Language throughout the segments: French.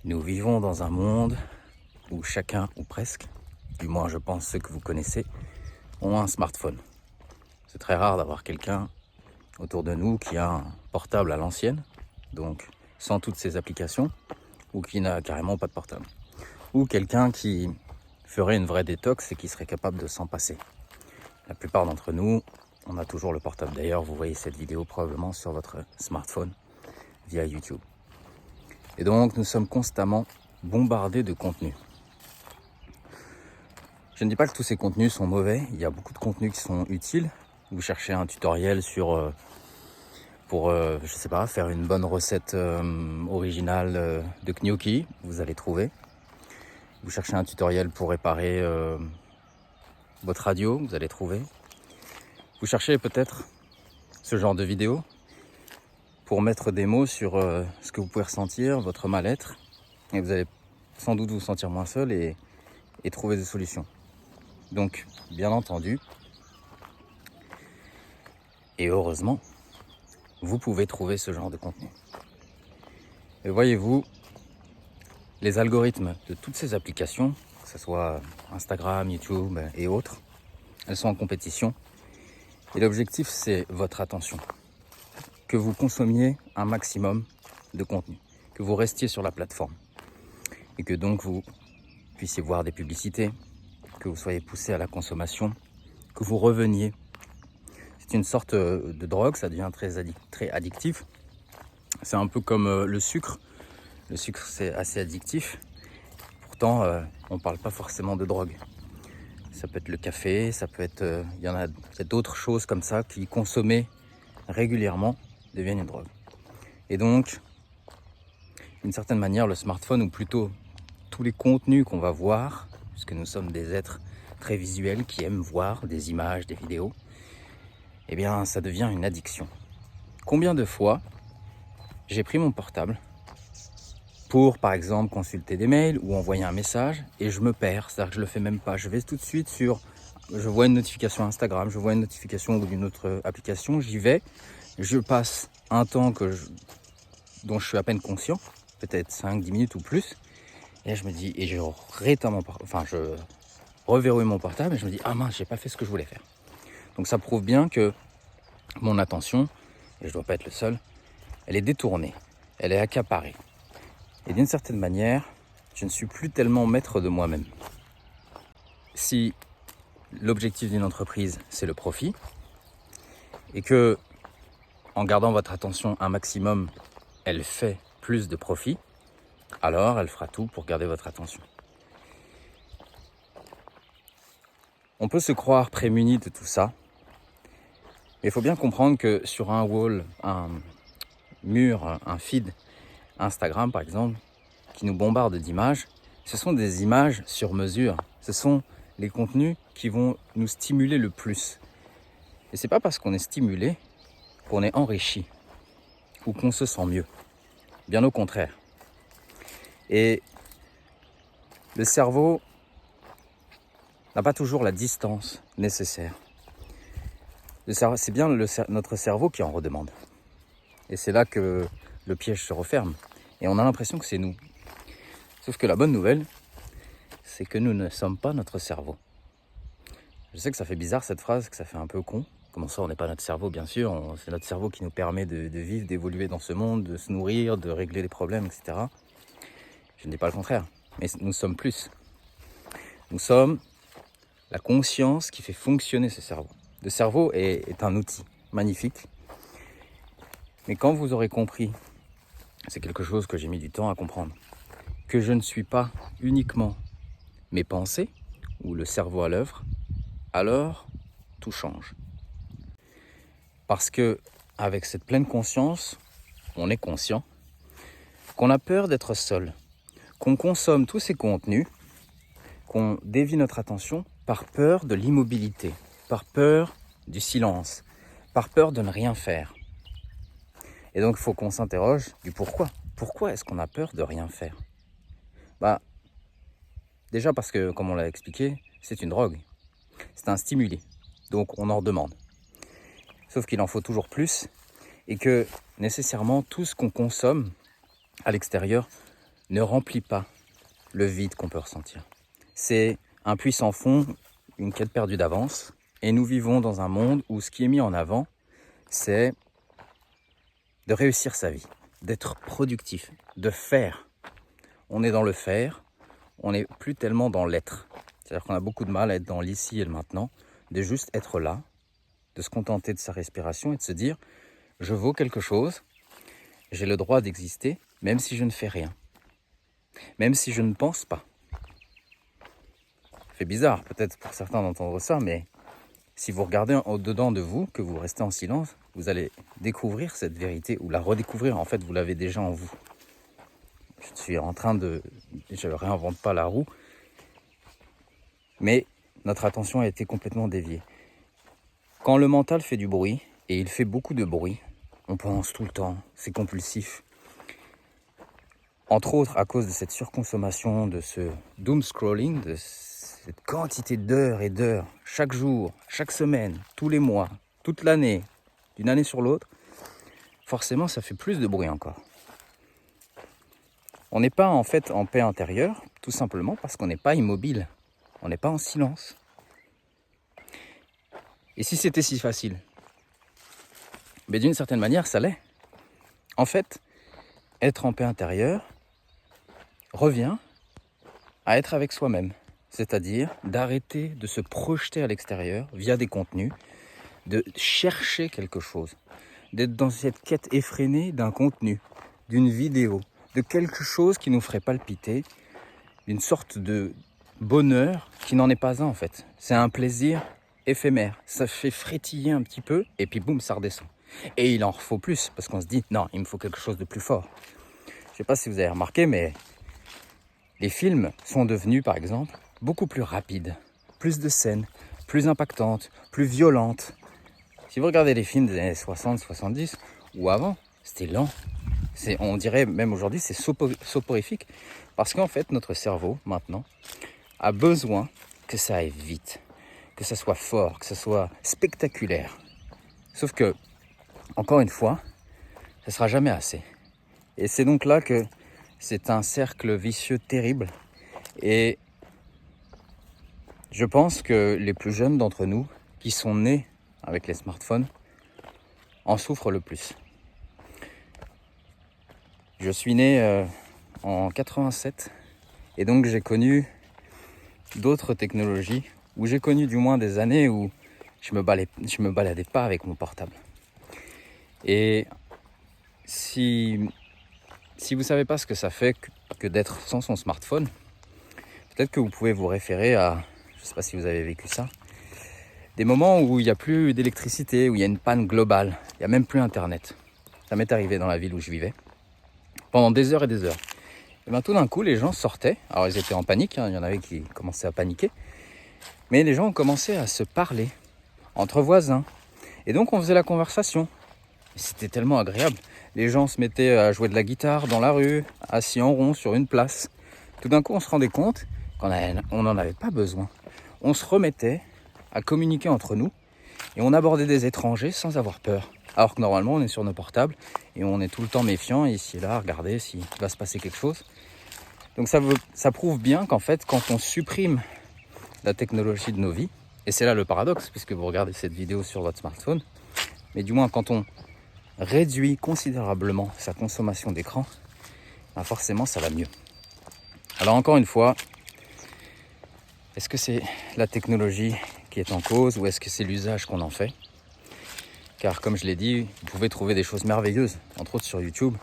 Nous vivons dans un monde où chacun, ou presque, du moins je pense ceux que vous connaissez, ont un smartphone. C'est très rare d'avoir quelqu'un autour de nous qui a un portable à l'ancienne, donc sans toutes ses applications, ou qui n'a carrément pas de portable. Ou quelqu'un qui ferait une vraie détox et qui serait capable de s'en passer. La plupart d'entre nous, on a toujours le portable. D'ailleurs, vous voyez cette vidéo probablement sur votre smartphone via YouTube. Et donc, nous sommes constamment bombardés de contenu. Je ne dis pas que tous ces contenus sont mauvais. Il y a beaucoup de contenus qui sont utiles. Vous cherchez un tutoriel pour je sais pas, faire une bonne recette originale de gnocchi, vous allez trouver. Vous cherchez un tutoriel pour réparer votre radio, vous allez trouver. Vous cherchez peut-être ce genre de vidéo pour mettre des mots sur ce que vous pouvez ressentir, votre mal-être. Et vous allez sans doute vous sentir moins seul et trouver des solutions. Donc, bien entendu, et heureusement, vous pouvez trouver ce genre de contenu. Et voyez-vous, les algorithmes de toutes ces applications, que ce soit Instagram, YouTube et autres, elles sont en compétition. Et l'objectif, c'est votre attention. Que vous consommiez un maximum de contenu, que vous restiez sur la plateforme. Et que donc vous puissiez voir des publicités, que vous soyez poussé à la consommation, que vous reveniez. C'est une sorte de drogue, ça devient très addictif. C'est un peu comme le sucre. Le sucre, c'est assez addictif. Pourtant, on ne parle pas forcément de drogue. Ça peut être le café, ça peut être... il y a d'autres choses comme ça qui, consommées régulièrement, deviennent une drogue. Et donc, d'une certaine manière, le smartphone, ou plutôt tous les contenus qu'on va voir, puisque nous sommes des êtres très visuels qui aiment voir des images, des vidéos, eh bien, ça devient une addiction. Combien de fois j'ai pris mon portable pour, par exemple, consulter des mails ou envoyer un message et je me perds, c'est-à-dire que je le fais même pas. Je vais tout de suite je vois une notification Instagram, je vois une notification d'une autre application, j'y vais, je passe un temps dont je suis à peine conscient, peut-être 5-10 minutes ou plus, et là je me dis, et je reverrouille mon portable et je me dis, ah mince, j'ai pas fait ce que je voulais faire. Donc ça prouve bien que mon attention, et je ne dois pas être le seul, elle est détournée, elle est accaparée. Et d'une certaine manière, je ne suis plus tellement maître de moi-même. Si l'objectif d'une entreprise, c'est le profit, et que, en gardant votre attention un maximum, elle fait plus de profit, alors elle fera tout pour garder votre attention. On peut se croire prémuni de tout ça, mais il faut bien comprendre que sur un wall, un mur, un feed Instagram par exemple, qui nous bombarde d'images, ce sont des images sur mesure. Ce sont les contenus qui vont nous stimuler le plus. Et c'est pas parce qu'on est stimulé qu'on est enrichi ou qu'on se sent mieux. Bien au contraire. Et le cerveau n'a pas toujours la distance nécessaire. C'est bien notre cerveau qui en redemande. Et c'est là que le piège se referme. Et on a l'impression que c'est nous. Sauf que la bonne nouvelle, c'est que nous ne sommes pas notre cerveau. Je sais que ça fait bizarre cette phrase, que ça fait un peu con. Comment ça, on n'est pas notre cerveau, bien sûr. C'est notre cerveau qui nous permet de vivre, d'évoluer dans ce monde, de se nourrir, de régler les problèmes, etc. Je ne dis pas le contraire. Mais nous sommes plus. Nous sommes la conscience qui fait fonctionner ce cerveau. Le cerveau est un outil magnifique. Mais quand vous aurez compris, c'est quelque chose que j'ai mis du temps à comprendre, que je ne suis pas uniquement mes pensées ou le cerveau à l'œuvre, alors tout change. Parce que avec cette pleine conscience, on est conscient qu'on a peur d'être seul, qu'on consomme tous ces contenus, qu'on dévie notre attention par peur de l'immobilité, par peur du silence, par peur de ne rien faire. Et donc il faut qu'on s'interroge du pourquoi. Pourquoi est-ce qu'on a peur de rien faire ? Déjà parce que, comme on l'a expliqué, c'est une drogue. C'est un stimuli. Donc on en redemande. Sauf qu'il en faut toujours plus et que nécessairement tout ce qu'on consomme à l'extérieur ne remplit pas le vide qu'on peut ressentir. C'est un puits sans fond, une quête perdue d'avance. Et nous vivons dans un monde où ce qui est mis en avant, c'est de réussir sa vie, d'être productif, de faire. On est dans le faire, on n'est plus tellement dans l'être. C'est-à-dire qu'on a beaucoup de mal à être dans l'ici et le maintenant, de juste être là, de se contenter de sa respiration et de se dire « je vaux quelque chose, j'ai le droit d'exister, même si je ne fais rien, même si je ne pense pas ». Ça fait bizarre peut-être pour certains d'entendre ça, mais si vous regardez au-dedans de vous, que vous restez en silence, vous allez découvrir cette vérité ou la redécouvrir. En fait, vous l'avez déjà en vous. Je suis en train de... Je ne réinvente pas la roue. Mais notre attention a été complètement déviée. Quand le mental fait du bruit, et il fait beaucoup de bruit, on pense tout le temps, c'est compulsif. Entre autres, à cause de cette surconsommation, de ce doom scrolling, de cette quantité d'heures et d'heures, chaque jour, chaque semaine, tous les mois, toute l'année, d'une année sur l'autre, forcément ça fait plus de bruit encore. On n'est pas en fait en paix intérieure, tout simplement parce qu'on n'est pas immobile, on n'est pas en silence. Et si c'était si facile? Mais d'une certaine manière, ça l'est. En fait, être en paix intérieure revient à être avec soi-même. C'est-à-dire d'arrêter de se projeter à l'extérieur via des contenus, de chercher quelque chose, d'être dans cette quête effrénée d'un contenu, d'une vidéo, de quelque chose qui nous ferait palpiter, d'une sorte de bonheur qui n'en est pas un en fait. C'est un plaisir éphémère, ça fait frétiller un petit peu et puis boum, ça redescend. Et il en faut plus parce qu'on se dit non, il me faut quelque chose de plus fort. Je ne sais pas si vous avez remarqué, mais les films sont devenus par exemple beaucoup plus rapides, plus de scènes, plus impactantes, plus violentes. Si vous regardez les films des années 60, 70 ou avant, c'était lent. On dirait même aujourd'hui c'est soporifique parce qu'en fait notre cerveau maintenant a besoin que ça aille vite, que ça soit fort, que ça soit spectaculaire. Sauf que, encore une fois, ça ne sera jamais assez. Et c'est donc là que c'est un cercle vicieux terrible. Et je pense que les plus jeunes d'entre nous, qui sont nés avec les smartphones, en souffrent le plus. Je suis né en 87 et donc j'ai connu d'autres technologies, où j'ai connu du moins des années où je me baladais pas avec mon portable. Et si vous savez pas ce que ça fait que d'être sans son smartphone, peut-être que vous pouvez vous référer à, je sais pas si vous avez vécu ça, des moments où il n'y a plus d'électricité, où il y a une panne globale, il n'y a même plus internet. Ça m'est arrivé dans la ville où je vivais, pendant des heures et des heures. Et bien tout d'un coup, les gens sortaient, alors ils étaient en panique, il y en avait qui commençaient à paniquer, mais les gens ont commencé à se parler, entre voisins, et donc on faisait la conversation. Et c'était tellement agréable. Les gens se mettaient à jouer de la guitare dans la rue, assis en rond sur une place. Tout d'un coup, on se rendait compte qu'on n'en avait pas besoin. On se remettait à communiquer entre nous et on abordait des étrangers sans avoir peur. Alors que normalement, on est sur nos portables et on est tout le temps méfiant, ici et là, à regarder s'il va se passer quelque chose. Donc ça prouve bien qu'en fait, quand on supprime la technologie de nos vies, et c'est là le paradoxe, puisque vous regardez cette vidéo sur votre smartphone, mais du moins quand on réduit considérablement sa consommation d'écran, ben forcément ça va mieux. Alors encore une fois, est-ce que c'est la technologie qui est en cause ou est-ce que c'est l'usage qu'on en fait? Car comme je l'ai dit, vous pouvez trouver des choses merveilleuses, entre autres sur YouTube,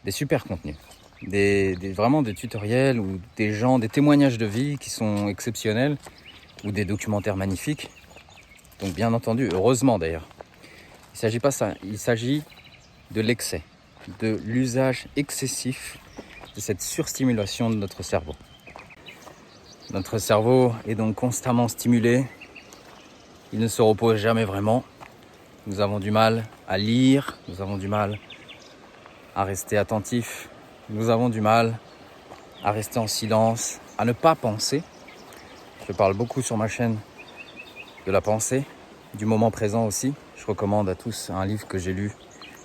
des super contenus, vraiment des tutoriels ou des témoignages de vie qui sont exceptionnels ou des documentaires magnifiques. Donc bien entendu, heureusement d'ailleurs. Il ne s'agit pas de ça, il s'agit de l'excès, de l'usage excessif de cette surstimulation de notre cerveau. Notre cerveau est donc constamment stimulé, il ne se repose jamais vraiment. Nous avons du mal à lire, nous avons du mal à rester attentifs, nous avons du mal à rester en silence, à ne pas penser. Je parle beaucoup sur ma chaîne de la pensée, du moment présent aussi. Je recommande à tous un livre que j'ai lu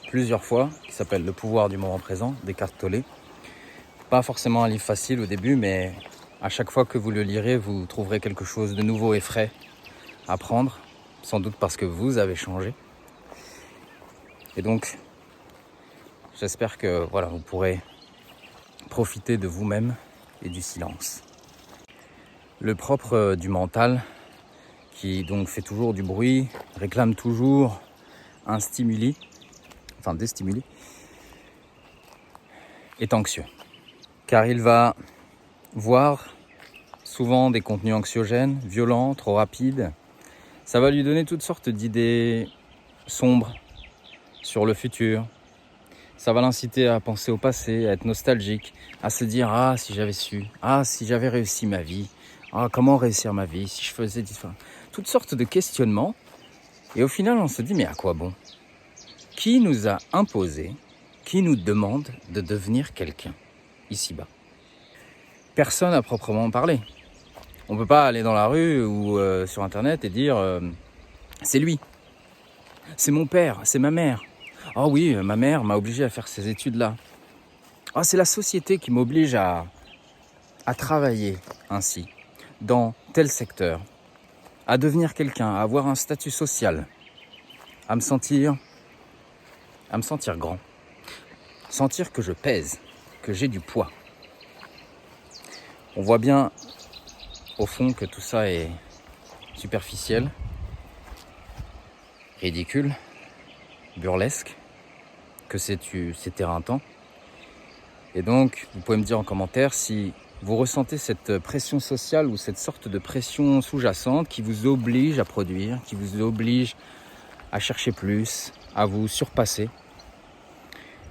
plusieurs fois, qui s'appelle Le pouvoir du moment présent, d'Eckhart Tolle, Pas forcément un livre facile au début, mais à chaque fois que vous le lirez, vous trouverez quelque chose de nouveau et frais à prendre, sans doute parce que vous avez changé. Et donc, j'espère que voilà, vous pourrez profiter de vous-même et du silence. Le propre du mental, qui donc fait toujours du bruit, réclame toujours un stimuli, enfin des stimuli, est anxieux. Car il va voir souvent des contenus anxiogènes, violents, trop rapides. Ça va lui donner toutes sortes d'idées sombres sur le futur. Ça va l'inciter à penser au passé, à être nostalgique, à se dire « Ah, si j'avais su, ah, si j'avais réussi ma vie, ah, comment réussir ma vie, si je faisais différent. » Toutes sortes de questionnements. Et au final, on se dit « Mais à quoi bon ? Qui nous a imposé, qui nous demande de devenir quelqu'un ici-bas ?» Personne à proprement parler. On ne peut pas aller dans la rue ou sur Internet et dire c'est lui, c'est mon père, c'est ma mère. Ah oui, ma mère m'a obligé à faire ces études-là. Ah, c'est la société qui m'oblige à travailler ainsi, dans tel secteur, à devenir quelqu'un, à avoir un statut social, à me sentir grand, sentir que je pèse, que j'ai du poids. On voit bien au fond que tout ça est superficiel, ridicule, burlesque, que c'est éreintant. Et donc, vous pouvez me dire en commentaire si vous ressentez cette pression sociale ou cette sorte de pression sous-jacente qui vous oblige à produire, qui vous oblige à chercher plus, à vous surpasser.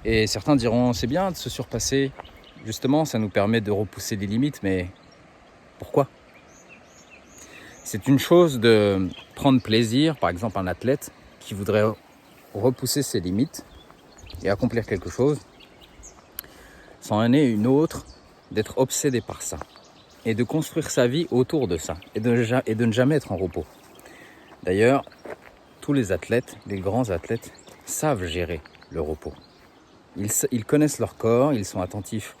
Et certains diront, c'est bien de se surpasser, justement, ça nous permet de repousser des limites, mais pourquoi ? C'est une chose de prendre plaisir, par exemple un athlète qui voudrait repousser ses limites et accomplir quelque chose, c'en est une autre d'être obsédé par ça et de construire sa vie autour de ça et de ne jamais être en repos. D'ailleurs, tous les athlètes, les grands athlètes, savent gérer le repos. Ils connaissent leur corps, ils sont attentifs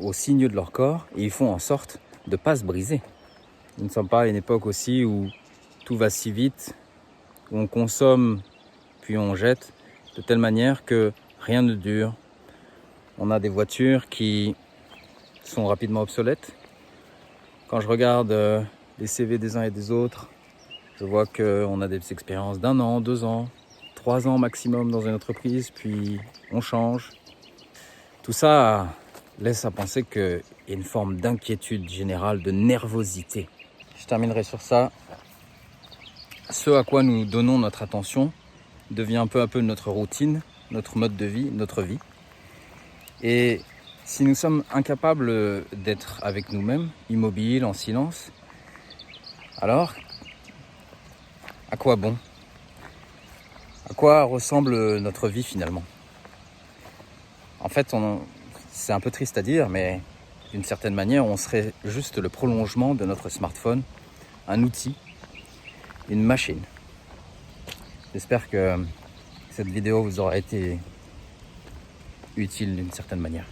aux signes de leur corps et ils font en sorte de ne pas se briser. Nous ne sommes pas à une époque aussi où tout va si vite, où on consomme puis on jette de telle manière que rien ne dure. On a des voitures qui sont rapidement obsolètes. Quand je regarde les CV des uns et des autres, je vois qu'on a des expériences d'1 an, 2 ans, 3 ans maximum dans une entreprise, puis on change. Tout ça laisse à penser qu'il y a une forme d'inquiétude générale, de nervosité. Je terminerai sur ça. Ce à quoi nous donnons notre attention devient peu à peu notre routine, notre mode de vie, notre vie. Et si nous sommes incapables d'être avec nous-mêmes, immobiles, en silence, alors, à quoi bon ? À quoi ressemble notre vie finalement ? En fait, c'est un peu triste à dire, mais d'une certaine manière, on serait juste le prolongement de notre smartphone, un outil, une machine. J'espère que cette vidéo vous aura été utile d'une certaine manière.